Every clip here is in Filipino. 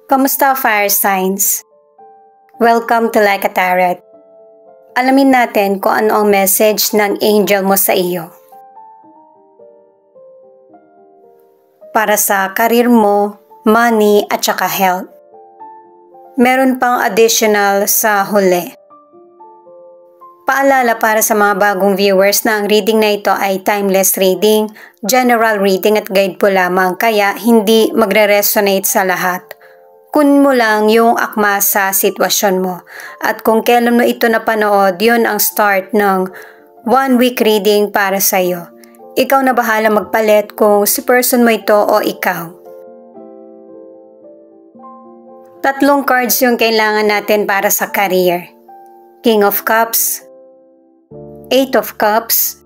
Kamusta fire signs? Welcome to Like a Tarot. Alamin natin kung ano ang message ng angel mo sa iyo. Para sa career mo, money at saka health. Meron pang additional sa huli. Paalala para sa mga bagong viewers na ang reading na ito ay timeless reading, general reading at guide po lamang kaya hindi magre-resonate sa lahat. Kunin mo lang yung akma sa sitwasyon mo. At kung kailan mo ito napanood, yun ang start ng 1 week reading para sa iyo. Ikaw na bahala magpalit kung si person mo ito o ikaw. 3 cards yung kailangan natin para sa career. King of Cups, 8 of Cups,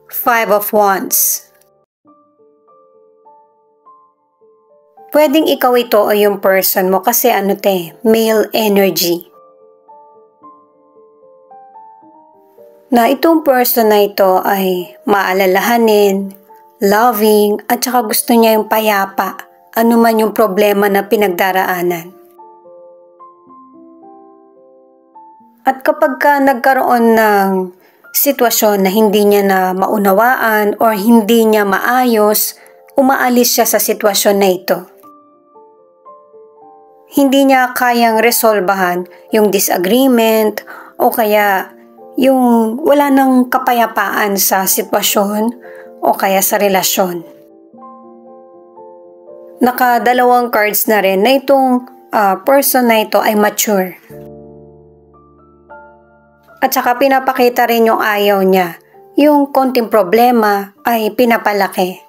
5 of Wands. Pwedeng ikaw ito o yung person mo kasi male energy. Na itong person na ito ay maalalahanin, loving, at saka gusto niya yung payapa, ano man yung problema na pinagdaraanan. At kapag ka nagkaroon ng sitwasyon na hindi niya na maunawaan or hindi niya maayos, umaalis siya sa sitwasyon na ito. Hindi niya kayang resolbahan yung disagreement o kaya yung wala nang kapayapaan sa sitwasyon o kaya sa relasyon. Nakadalawang cards na rin na itong person na ito ay mature. At saka pinapakita rin yung ayaw niya. Yung konting problema ay pinapalaki.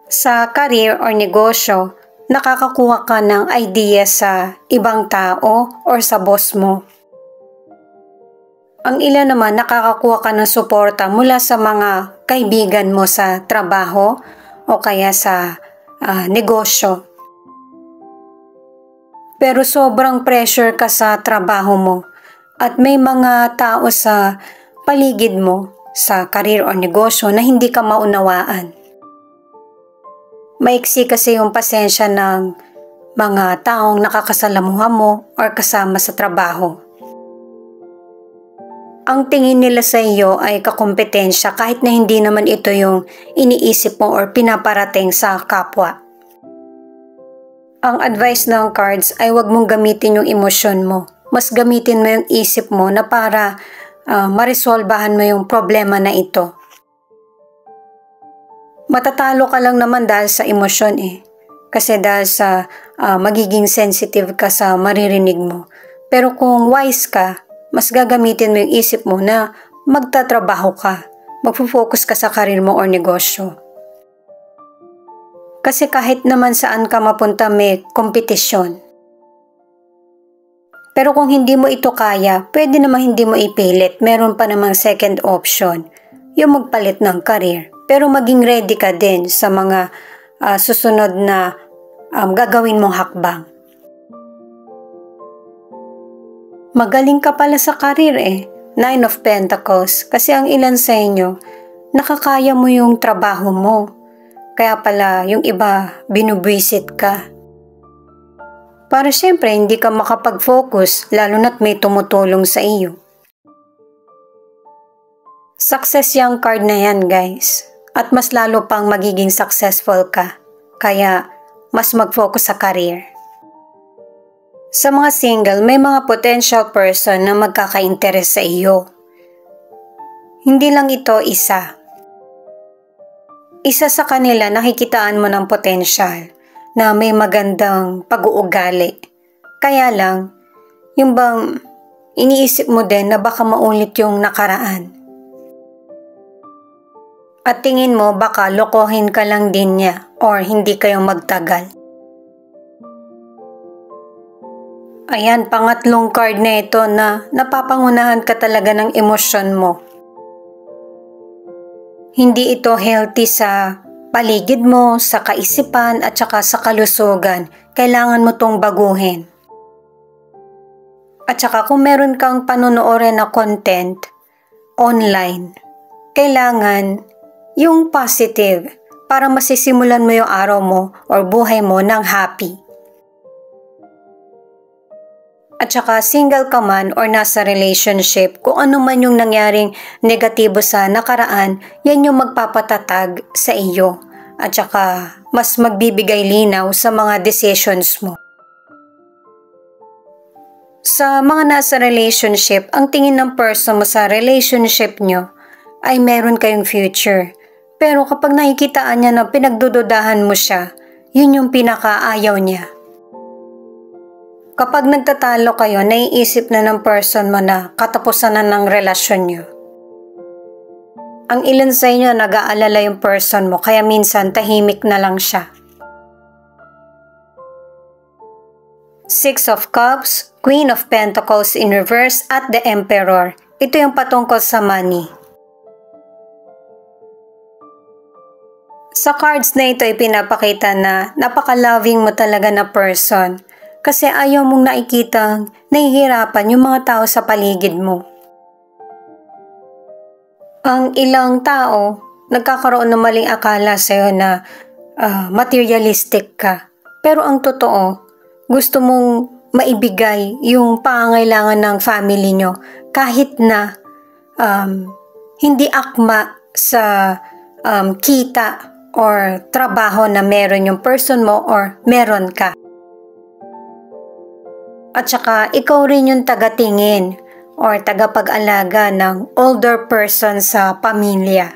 Sa career or negosyo, nakakakuha ka ng idea sa ibang tao or sa boss mo. Ang ilan naman nakakakuha ka ng suporta mula sa mga kaibigan mo sa trabaho o kaya sa negosyo. Pero sobrang pressure ka sa trabaho mo at may mga tao sa paligid mo sa career o negosyo na hindi ka maunawaan. Maiksi kasi yung pasensya ng mga taong nakakasalamuha mo or kasama sa trabaho. Ang tingin nila sa iyo ay kakumpetensya kahit na hindi naman ito yung iniisip mo or pinaparating sa kapwa. Ang advice ng cards ay huwag mong gamitin yung emosyon mo. Mas gamitin mo yung isip mo na para maresolbahan mo yung problema na ito. Matatalo ka lang naman dahil sa emosyon Kasi dahil sa magiging sensitive ka sa maririnig mo. Pero kung wise ka, mas gagamitin mo yung isip mo na magtatrabaho ka. Magpo-focus ka sa karir mo o negosyo. Kasi kahit naman saan ka mapunta may kompetisyon. Pero kung hindi mo ito kaya, pwede naman hindi mo ipilit. Meron pa namang second option. Yung magpalit ng career. Pero maging ready ka din sa mga susunod na gagawin mong hakbang. Magaling ka pala sa career 9 of Pentacles. Kasi ang ilan sa inyo, nakakaya mo yung trabaho mo. Kaya pala yung iba, binubwisit ka. Para syempre hindi ka makapag-focus lalo na't may tumutulong sa iyo. Success yung card na yan guys. At mas lalo pang magiging successful ka. Kaya mas mag-focus sa career. Sa mga single, may mga potential person na magkaka-interest sa iyo. Hindi lang ito isa. Isa sa kanila nakikitaan mo ng potential na may magandang pag-uugali. Kaya lang, yung bang iniisip mo din na baka maulit yung nakaraan. At tingin mo baka lokohin ka lang din niya or hindi kayo magtagal. Ayan, pangatlong card na ito na napapangunahan ka talaga ng emosyon mo. Hindi ito healthy sa paligid mo, sa kaisipan at saka sa kalusugan. Kailangan mo tong baguhin. At saka kung meron kang panonoorin na content online, kailangan yung positive, para masisimulan mo yung araw mo or buhay mo ng happy. At saka single ka man or nasa relationship, kung ano man yung nangyaring negatibo sa nakaraan, yan yung magpapatatag sa iyo. At saka mas magbibigay linaw sa mga decisions mo. Sa mga nasa relationship, ang tingin ng person mo sa relationship nyo ay meron kayong future. Pero kapag nakikitaan niya na pinagdududahan mo siya, yun yung pinakaayaw niya. Kapag nagtatalo kayo, naiisip na ng person mo na katapusan na ng relasyon nyo. Ang ilan sa inyo nag-aalala yung person mo, kaya minsan tahimik na lang siya. Six of Cups, Queen of Pentacles in reverse at the Emperor. Ito yung patungkol sa money. Sa cards na ito ay pinapakita na napaka-loving mo talaga na person. Kasi ayaw mong nakikitang nahihirapan yung mga tao sa paligid mo. Ang ilang tao, nagkakaroon ng maling akala sa'yo na materialistic ka. Pero ang totoo, gusto mong maibigay yung pangangailangan ng family nyo kahit na hindi akma sa kita or trabaho na meron yung person mo or meron ka. At saka, ikaw rin yung tagatingin or tagapag-alaga ng older person sa pamilya.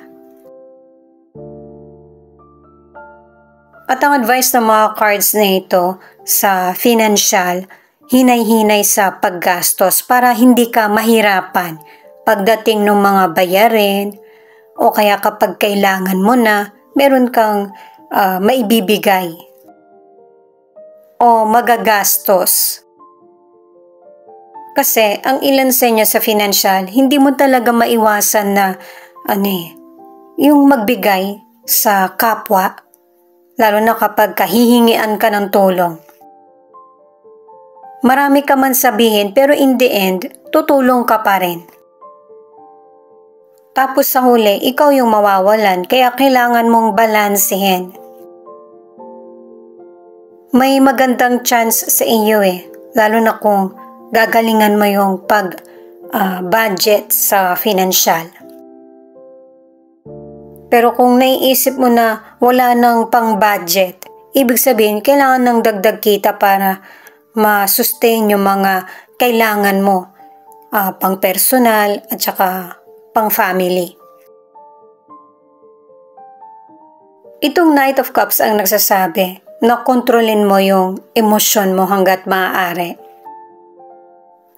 At ang advice ng mga cards na ito sa financial, hinay-hinay sa paggastos para hindi ka mahirapan pagdating ng mga bayarin o kaya kapag kailangan mo na, meron kang maibibigay o magagastos. Kasi ang ilan sa inyo sa financial, hindi mo talaga maiwasan na yung magbigay sa kapwa, lalo na kapag kahihingian ka ng tulong. Marami ka man sabihin pero in the end, tutulong ka pa rin. Tapos sa huli, ikaw yung mawawalan kaya kailangan mong balansehin. May magandang chance sa iyo lalo na kung gagalingan mo yung budget sa financial. Pero kung naiisip mo na wala nang pang-budget, ibig sabihin kailangan ng dagdag kita para ma-sustain yung mga kailangan mo, pang-personal at saka pang-family. Itong Knight of Cups ang nagsasabi na kontrolin mo yung emosyon mo hanggat maaari.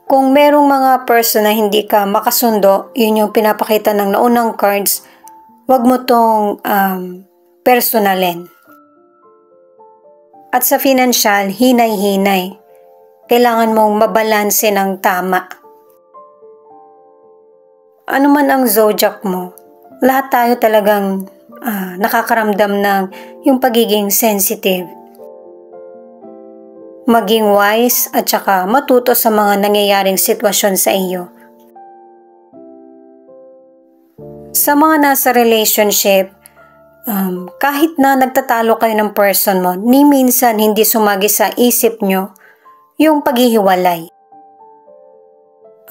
Kung merong mga person na hindi ka makasundo, yun yung pinapakita ng naunang cards, wag mo tong personalin. At sa financial, hinay-hinay. Kailangan mong mabalanse ng tama. Ano man ang zodiac mo, lahat tayo talagang nakakaramdam ng yung pagiging sensitive. Maging wise at saka matuto sa mga nangyayaring sitwasyon sa iyo. Sa mga nasa relationship, kahit na nagtatalo kayo ng person mo, ni minsan hindi sumagi sa isip nyo yung paghihiwalay.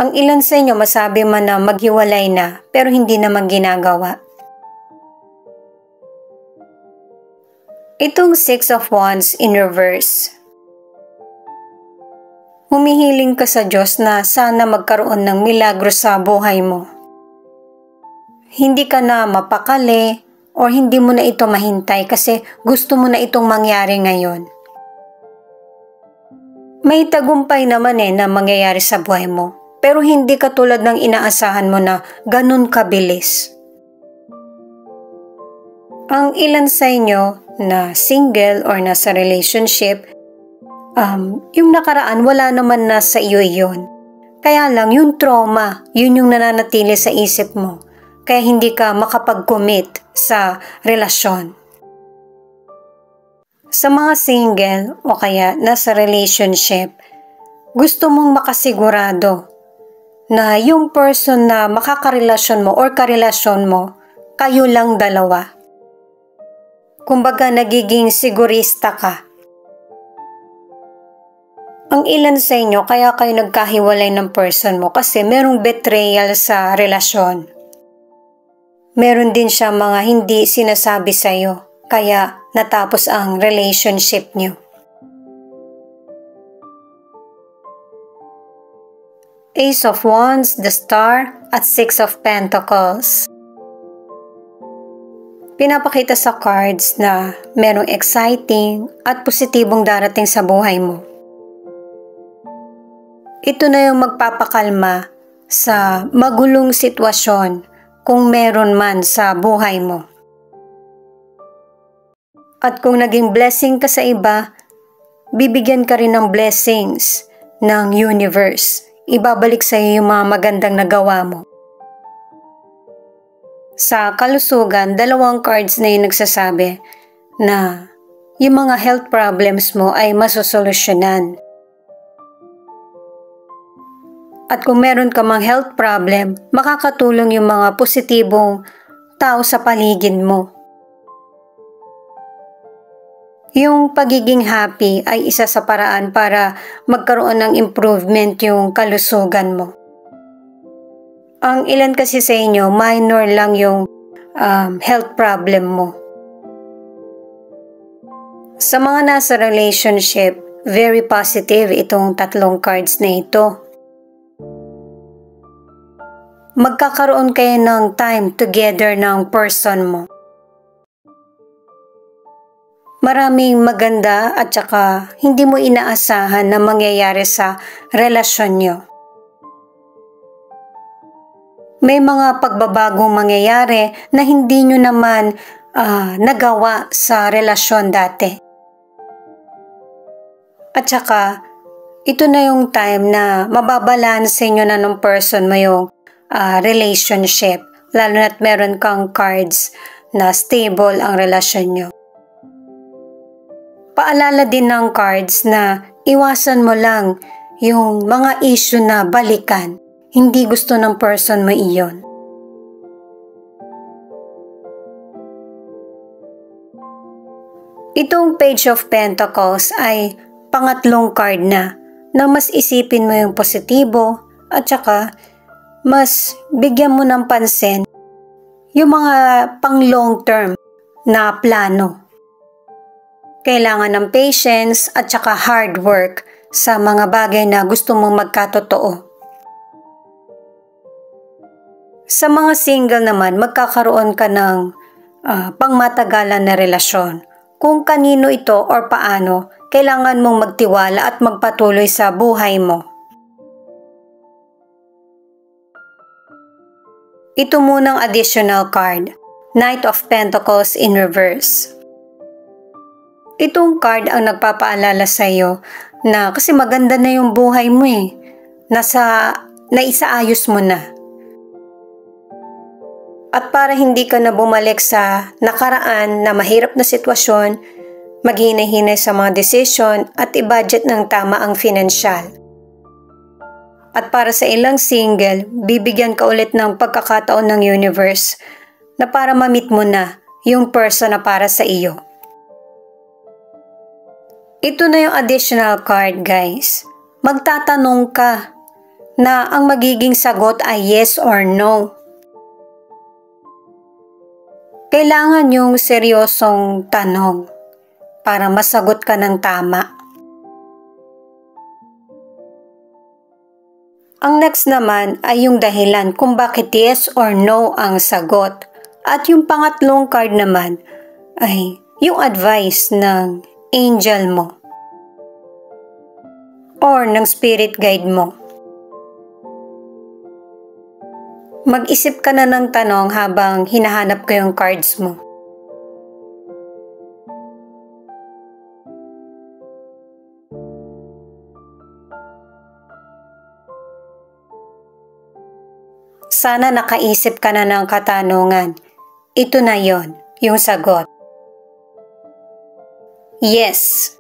Ang ilan sa inyo masabi man na maghiwalay na pero hindi naman ginagawa. Itong Six of Wands in reverse. Humihiling ka sa Diyos na sana magkaroon ng milagro sa buhay mo. Hindi ka na mapakali o hindi mo na ito mahintay kasi gusto mo na itong mangyari ngayon. May tagumpay naman na mangyayari sa buhay mo, pero hindi katulad ng inaasahan mo na ganun kabilis. Ang ilan sa inyo na single or nasa relationship, yung nakaraan wala naman na sa iyo yun. Kaya lang yung trauma, yun yung nananatili sa isip mo. Kaya hindi ka makapag-commit sa relasyon. Sa mga single o kaya nasa relationship, gusto mong makasigurado na yung person na makakarelasyon mo or karelasyon mo, kayo lang dalawa. Kumbaga nagiging sigurista ka. Ang ilan sa inyo kaya kayo nagkahiwalay ng person mo kasi merong betrayal sa relasyon. Meron din siya mga hindi sinasabi sa'yo kaya natapos ang relationship niyo. Ace of Wands, the Star, at Six of Pentacles. Pinapakita sa cards na merong exciting at positibong darating sa buhay mo. Ito na yung magpapakalma sa magulong sitwasyon kung meron man sa buhay mo. At kung naging blessing ka sa iba, bibigyan ka rin ng blessings ng universe. Ibabalik sa iyo yung mga magandang nagawa mo. Sa kalusugan, 2 cards na yung nagsasabi na yung mga health problems mo ay masosolusyonan. At kung meron ka mang health problem, makakatulong yung mga positibong tao sa paligid mo. Yung pagiging happy ay isa sa paraan para magkaroon ng improvement yung kalusugan mo. Ang ilan kasi sa inyo, minor lang yung health problem mo. Sa mga nasa relationship, very positive itong 3 cards na ito. Magkakaroon kayo ng time together ng person mo. Maraming maganda at saka hindi mo inaasahan na mangyayari sa relasyon nyo. May mga pagbabagong mangyayari na hindi nyo naman nagawa sa relasyon dati. At saka, ito na yung time na mababalanse nyo na ng person mo yung relationship, lalo na't meron kang cards na stable ang relasyon nyo. Paalala din ng cards na iwasan mo lang yung mga issue na balikan. Hindi gusto ng person mo iyon. Itong Page of Pentacles ay pangatlong card na mas isipin mo yung positibo at saka mas bigyan mo ng pansin yung mga pang long term na plano. Kailangan ng patience at saka hard work sa mga bagay na gusto mong magkatotoo. Sa mga single naman, magkakaroon ka ng pangmatagalan na relasyon. Kung kanino ito or paano, kailangan mong magtiwala at magpatuloy sa buhay mo. Ito munang additional card, Knight of Pentacles in reverse. Itong card ang nagpapaalala sa iyo na kasi maganda na yung buhay mo naisaayos mo na. At para hindi ka na bumalik sa nakaraan na mahirap na sitwasyon, maghinay-hinay sa mga desisyon at i-budget ng tama ang financial. At para sa ilang single, bibigyan ka ulit ng pagkakataon ng universe na para ma-meet mo na yung person na para sa iyo. Ito na yung additional card, guys. Magtatanong ka na ang magiging sagot ay yes or no. Kailangan yung seryosong tanong para masagot ka ng tama. Ang next naman ay yung dahilan kung bakit yes or no ang sagot. At yung pangatlong card naman ay yung advice ng angel mo or ng spirit guide mo. Mag-isip ka na ng tanong habang hinahanap ko yung cards mo. Sana nakaisip ka na ng katanungan. Ito na yon, yung sagot. Yes.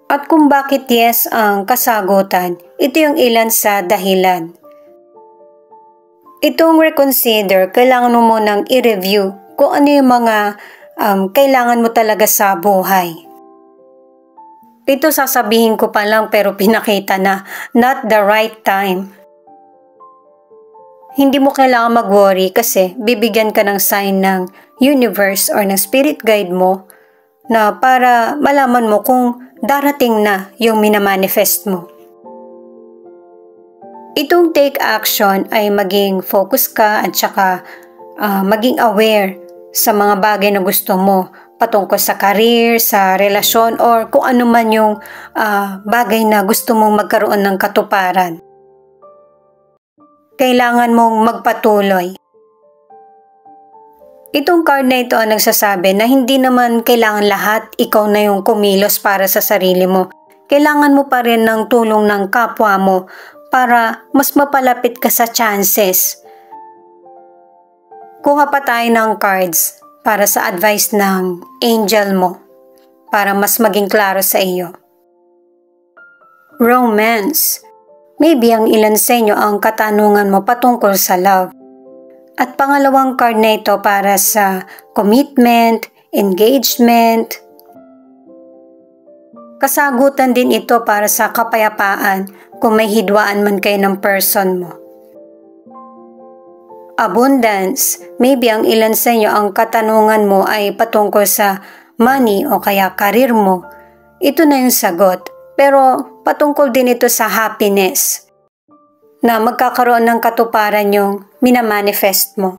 At kung bakit yes ang kasagutan, ito yung ilan sa dahilan. Itong reconsider, kailangan mo munang i-review kung ano yung mga kailangan mo talaga sa buhay. Ito sasabihin ko pa lang pero pinakita na, not the right time. Hindi mo kailangan mag-worry kasi bibigyan ka ng sign ng universe or ng spirit guide mo na para malaman mo kung darating na yung minamanifest mo. Itong take action ay maging focus ka at saka maging aware sa mga bagay na gusto mo patungkol sa career, sa relasyon, or kung ano man yung bagay na gusto mong magkaroon ng katuparan. Kailangan mong magpatuloy. Itong card na ito ang nagsasabi na hindi naman kailangan lahat ikaw na yung kumilos para sa sarili mo. Kailangan mo pa rin ng tulong ng kapwa mo para mas mapalapit ka sa chances. Kuha pa tayo ng cards para sa advice ng angel mo para mas maging klaro sa iyo. Romance. Maybe ang ilan sa inyo ang katanungan mo patungkol sa love. At pangalawang card na ito para sa commitment, engagement. Kasagutan din ito para sa kapayapaan kung may hidwaan man kayo ng person mo. Abundance. Maybe ang ilan sa inyo ang katanungan mo ay patungkol sa money o kaya karir mo. Ito na yung sagot. Pero patungkol din ito sa happiness na magkakaroon ng katuparan yung minamanifest mo.